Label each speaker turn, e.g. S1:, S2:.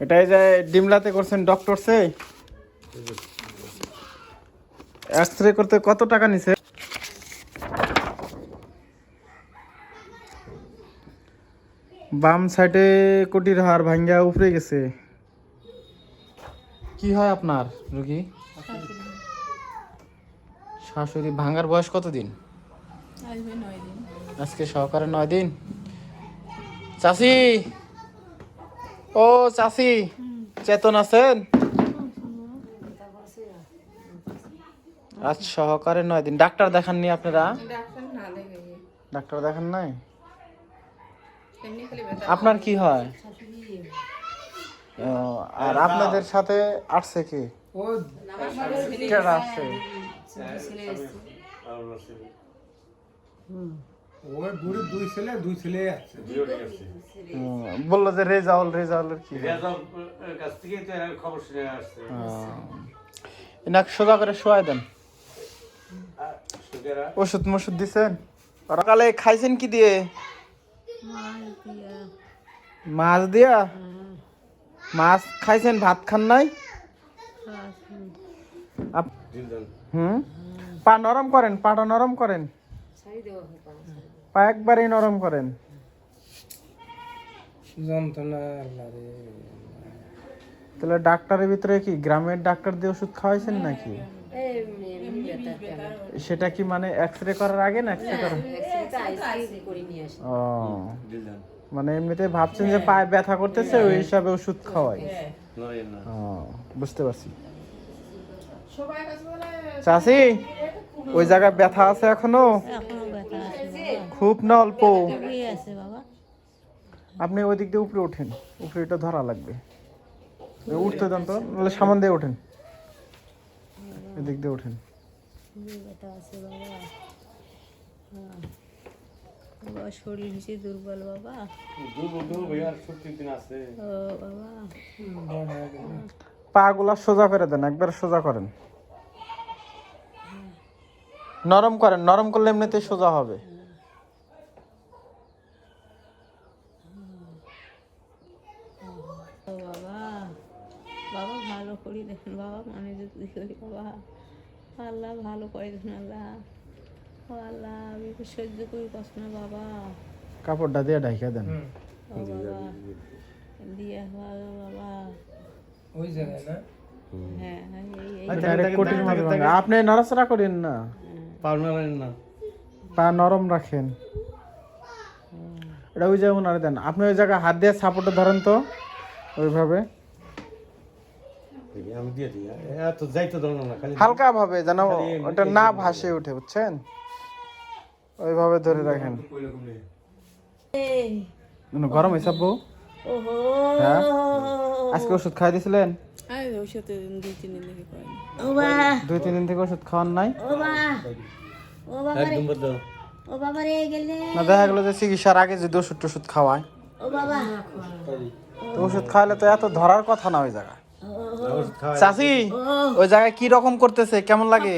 S1: এটাই যে ডিমলাতে করছেন ডক্টর সে এক্সরে করতে কত টাকা নিছে? বাম সাইডে কোটির হাড় ভাঙ্গা উপরে গেছে। কি হয় আপনার রোগী? শাশুড়ি ভাঙ্গার বয়স কতদিন? আজকে সহকারে 9 দিন। চাচি, ও চাচি, চেতন আছেন? আজ সহকারে 9 দিন। ডাক্তার দেখাননি আপনারা? ডাক্তার দেখান নাই? আপনার কি হয়? আর আপনাদের সাথে আসছে কি? কেডা আসছে? বললো যে রেজাউলের কি? এনাকে সোজা করে শোয়াই দেন। ওষুধ মষুধ দিছেন? সকালে খাইছেন কি দিয়ে? মাছ দিয়া? মাছ খাইছেন, ভাত খান নাই? পা নরম করেন, পাটা নরম করেন, পা একবারেই নরম করেন। তাহলে ডাক্তারের ভিতরে কি গ্রামের ডাক্তার দিয়ে ওষুধ খাওয়াইছেন নাকি? সেটা কি মানে এক্সরে করার আগে না এক্সরে করার? ও, মানে এমনিতে ভাবছেন যে পায়ে ব্যথা করতেছে ওই হিসাবে ওষুধ খাওয়াই। বুঝতে পারছি। চাচি, ওই জায়গায় ব্যথা আছে এখনো? খুব না অল্প? আপনি ওই দিক দিয়ে উপরে ওঠেন, উপরে এটা ধরা লাগবে। উঠতে দেন তো, নাহলে সামান দিয়ে ওঠেন, এদিক দিয়ে ওঠেন।
S2: শরীর হয়েছে দুর্বল বাবা।
S1: পা গুলা সোজা করে দেন, একবার সোজা করেন, নরম করেন। নরম করলে এমনিতে সোজা হবে।
S2: বাবা ভালো করি দেখেন বাবা, মানে যদি করি বাবা, আল্লাহ ভালো করে দেখেন আল্লাহ। ও আল্লাহ, আমি তো সহ্য করি কষ্ট না বাবা।
S1: কাপড়টা দিয়ে ঢাকা দেন।
S2: ও বাবা দিয়ে বাবা
S3: ওই জায়গায় না?
S2: হ্যাঁ,
S1: আপনি নড়াচড়া করেন না, পা নরম রাখেন। এটা ওই জায়গায় নাড়ে দেন। আপনি ওই জায়গায় হাত দিয়ে সাপোর্টে ধরেন তো, ওইভাবে হালকা ভাবে, যেন ওটা না ভাসে উঠে, বুঝছেন? ওইভাবে ধরে রাখেন। গরম হয়েছে বউ? হ্যাঁ, আজকে ওষুধ খাই দিয়েছিলেন? 2-3 দিন থেকে ওষুধ খাওয়ান নাই? না, দেখা গেলো যে চিকিৎসার আগে যদি ওষুধ টষুধ খাওয়ায়, ওষুধ খাওয়ালে তো এত ধরার কথা না ওই জায়গায়। চাচি, ওই জায়গায় কি রকম করতেছে, কেমন লাগে?